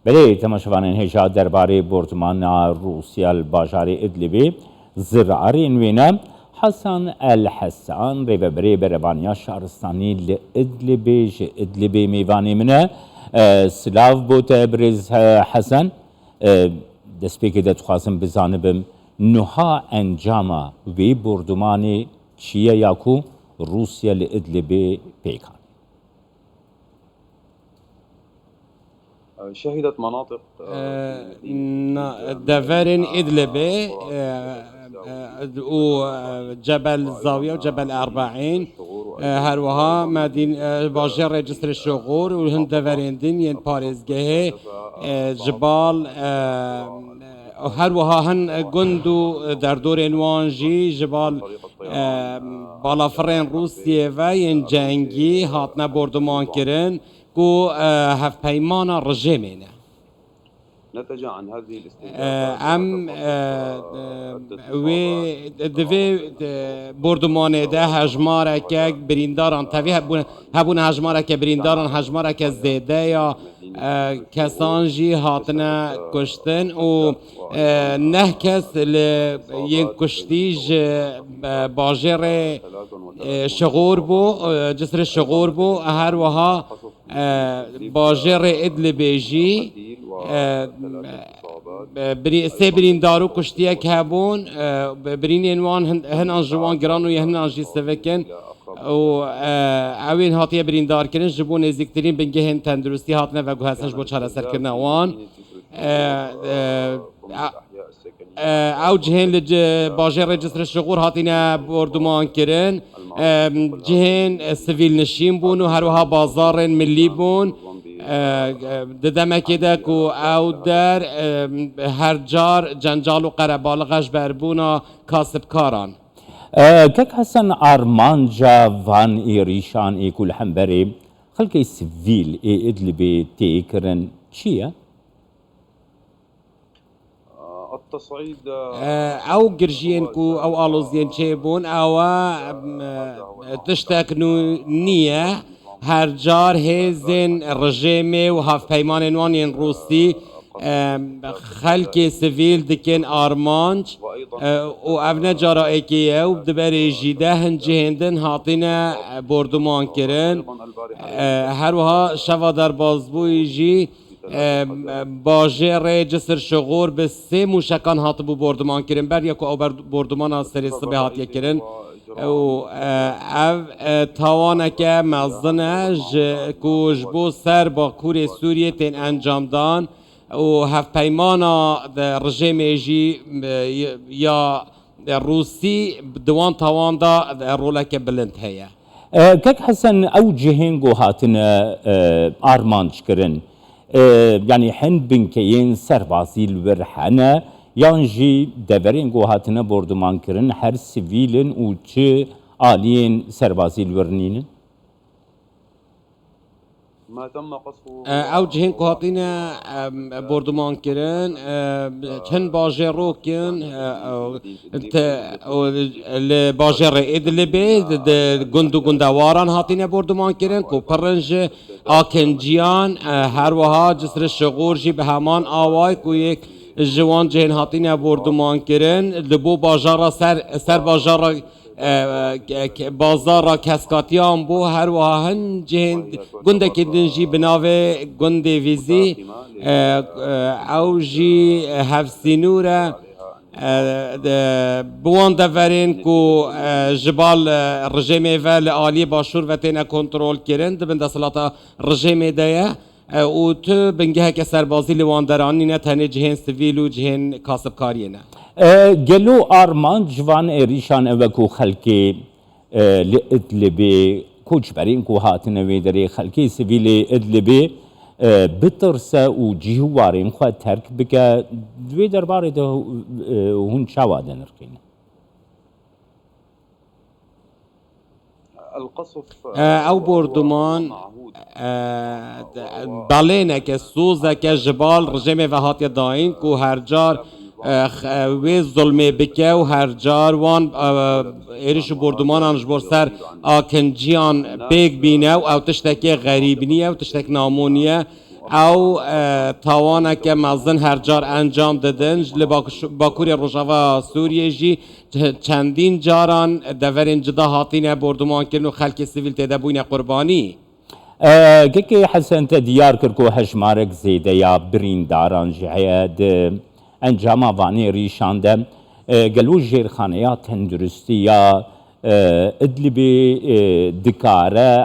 بله تماشاوانین هجا درباره بردمان روسیا الباجار ادلبی زرعرین وینا حسن الحسان ریبری بربانیا شهرستانی ادلبی میوانی منه سلاو بوت برز حسن دسپیک دت خواستم بزانبم نها انجاما وی بردمانی چیه یاکو روسیا لادلبی پیکان شهدت مناطق دفرن إدلبة وجبل الزاوية وجبل 40 هروها مدينة باجر رجستر الشغور وهن دفرن دين باريزجه جبال هروها هن جندو در دور انوانجي جبال بالافرين روسيا و جنگي هاتنا بردمان كرن کو هف پیمانا رژیمینه نتج عن هذه الاستهدافات وی دوی بردمانه ده هجماره که برینداران تاوی هبون هجماره که برینداران هجماره که زیده یا کسانجی هاتنه کشتن و نه کس ین کشتیج باجر شغور بو جسر شغور بو هر وها باجر ادلبی جی سه بریندارو کشتیه که هبون برین انوان هن انجوان گران و هن انجی سوکن و اوین هاتیه بریندار کرن جبو نزدیکترین بنگه هن تندرستی هاتنه و گو هستنش بو چاره سر کرنه وان او جهن باجر رجستر شغور هاتینه بردمان کرن جهن سویل نشین بون و هروها بازار ملی بون ددمکی ده کو او در هر جار جنجال و قربالغش بربونا کاسب کاران كك حسن أرمانجا فان إيريشان إيكول حنبري خلق سفيل إدلبي تيكرن شيا؟ التصعيد او جرجين كو او الوزين شيبون او تشتكنو نية هر جار هزن رژیمه و هف پیمان وانین روسی خلق سویل دکن آرمانج و افنه جارا ایکیه و دبری جیده هنجه هندن هاتین بردمان کرن هر وها شوا در بازبوی جی باجر جسر شغور به سه موشکان هاتبو بردمان کرن بر یکو او بردمان سری صبح هاتیه کرن و او تاوانه که مزدنه کجبو سر با کور سوریه تین انجام دان و هف پیمانا رژیم جی یا روسی دوان تاوان دا رولک بلند هیا كك حسن أو جهين هاتنا أرمانج كرن يعني حن بنكين سربازي الورحنة يانجي دبرين هاتنا بردمان كرن هر سيفيلن و چه آلين سربازي الورنين ما تم قصفه او جهن كهاتينا بردمان كرن چند باجرو كن باجر ادلبي گندو گندواران هاتينا بردمان كرن كو پرنج آکنجیان هر وها جسر شغور جي به همان آوای كو یک جوان جهن هاتينا بردمان كرن لبو باجر سر باجر بازار کسکاتیان بو هر واهن جهن گنده که دنجی بناوه گنده ویزی او جی هفسینوره بوان دفرین کو جبال رژیمه و لآلی باشور و تینه کنترول کرن دبن دستلاتا رژیمه دایه و تو بنگه که سربازی لواندرانی نه تنه جهن سویل و جهن کاسب کاریه نه جلو آرمان جوان ایریشان اوکو خلکی لإدلبي کوچ برین کو هاتنه ویدری خلکی سویل إدلبي بترسه و جیهوارین خواه ترک بکه دوی درباره ده هون شواده نرکین القصف او بردمان بالینه که سوزه که جبال رژیم و هاتیه داین کو هر جار وی ظلمه بکه و هر جار وان ایرش بردمان انجبور سر آکنجیان بیگ بینه و او تشتکی غریب نیه و تشتک نامونیه او تاوانه که مزن هر جار انجام دادن لباکوری روژاوا سوریه جی چندین جاران دورین جدا هاتین بردمان کرن و خلک سیویل تیده بوین قربانی كي حسن تديار كركو هشمارك زيدا يا برين داران جهاد انجام واني ريشان ده قالوا جير خانيات هندرستيا ادلبي دكاره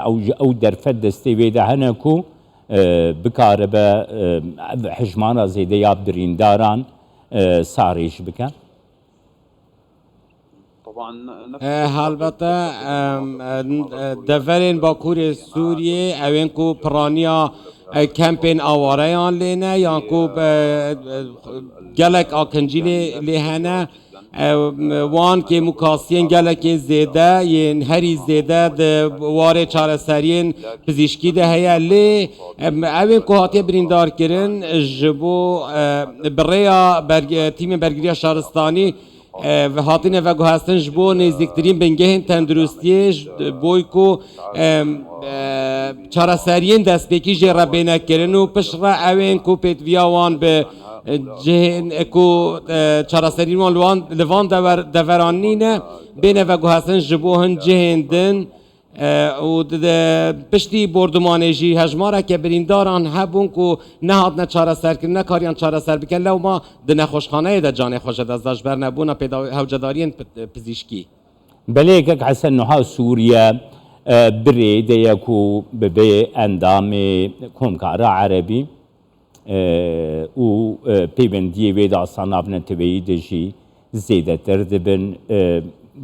او درفد دستي ده هنكو بكاربه حجمانا زيدا يا برين داران ساريش بك البته دورین باکوری سوریه اوین کو پرانیا کمپین آواره لینه یا کو گلک آکنجی لیهنه وان که مکاسین گلک زیده ین هری زیده واره چاره سرین پزیشکی ده هیا لی اوین کو هاتی بریندار کرن جبو بریا تیم برگریا شهرستانی و هاتین و گوهستن جبو نزدیکترین بنگهن تندرستیش بوی کو چاره سرین دست بکی جره بینه کرن و پشره اوین کو پیتویا وان به جهن کو چاره سرین وان لوان دورانینه بینه و گوهستن جبو هن جهندن و پشتی بردمانه جی هجماره که برینداران هبون کو نهاد نه چاره سر کرد نه کاریان چاره سر بکن لو ما ده نخوشخانه ده جان خوشد از داشت بر نبونا پیدا هوجدارین پزیشکی بله که حسن نها سوریا بری ده یکو به اندام کمکار عربی و پیوندی وید آسان نتویی دجی زیده تر دبن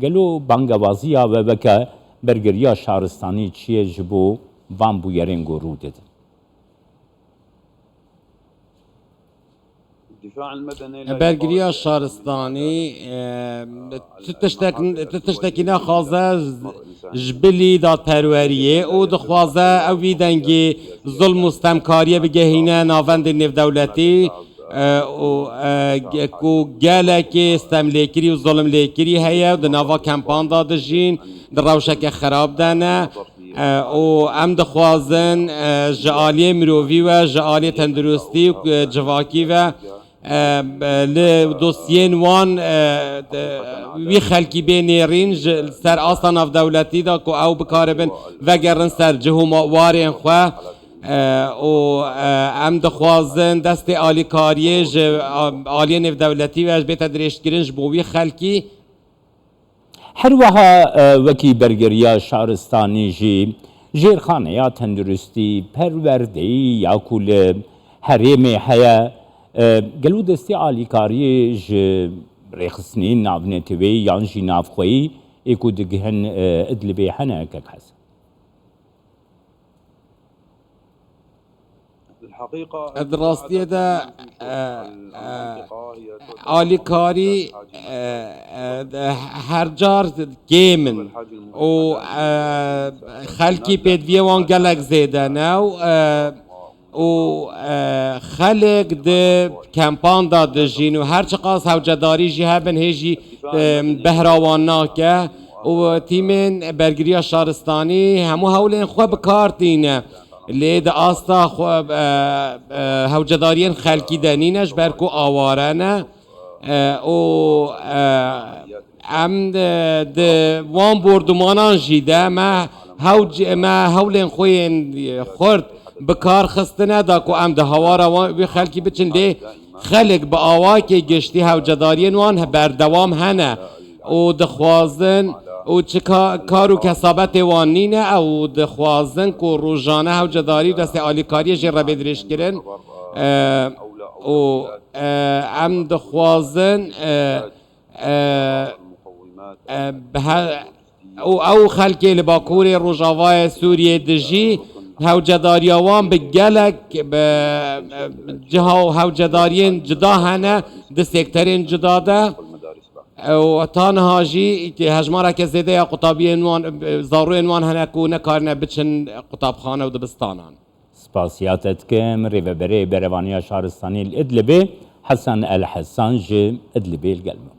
گلو بانگوازی و بکه برگریا شهرستانی چیه جبو وان بو یرین گرو دید برگریا شهرستانی تشتکی نخوازه جبلی داد پروریه او دخوازه اوی دنگی ظلم و استمکاریه بگهینه ناوند نف دولتی و گلکی استملیکری و ظلم لیکری هیا و دنوا کمپان داده جین در روشک خراب دانه و ام دخوازن جعالی مرووی و جعالی تندرستی و جواکی و لدوسیین وان وی خلکی بینیرین سر آسان اف دولتی دا که او بکاربن و گرن سر جهو وارین خواه و ام دخوازن دست آلی کاریه آلی نف دولتی و اج بیت درشت گرنج بوی خلکی هر وها وکی برگریا شهرستانی جی جیرخانه یا تندرستی پروردهی یا کل حریم حیا گلو دستی آلی کاری ج رخصنین نافنتوی یانجی نافخویی اکو دگهن ادلبی حنا کک حس الدراستية ده آلی کاری هر جار گیمن و خلکی پیدویه وان گلک زیده نو و خلق ده کمپان داده جین و هر چقاس هوجداری جی هبن هیجی بهراوان ناکه و تیمین برگریا شهرستانی همو هولین خواه بکارتینه لید آستا هوجدارین خلکی دنینش برکو آوارانه و ام ده وان بردمانان جیده ما هولین خوین خورد بکار خستنه دا کو ام ده هوارا وی خلکی بچن لی خلق با آوا که گشتی هوجدارین وان بردوام هنه و دخوازن او چه کارو کسابت وانینه او دخوازن کو روزانه هوجداری دست آلیکاری جر بدرش کرن او ام دخوازن او خلکی لباکوری روجاوای سوریه دجی هوجداریوان به گلک به جهو هوجدارین جدا هنه دستکترین جدا ده و تنها جی که هجمارا که زیده یا قطابی انوان زارو انوان هنه کو نکارنه بچن قطاب خانه و دبستانان سپاسیاتت کم ریوبری بروانیا شهرستانی الادلبی حسن الحسان جی ادلبی الگلمو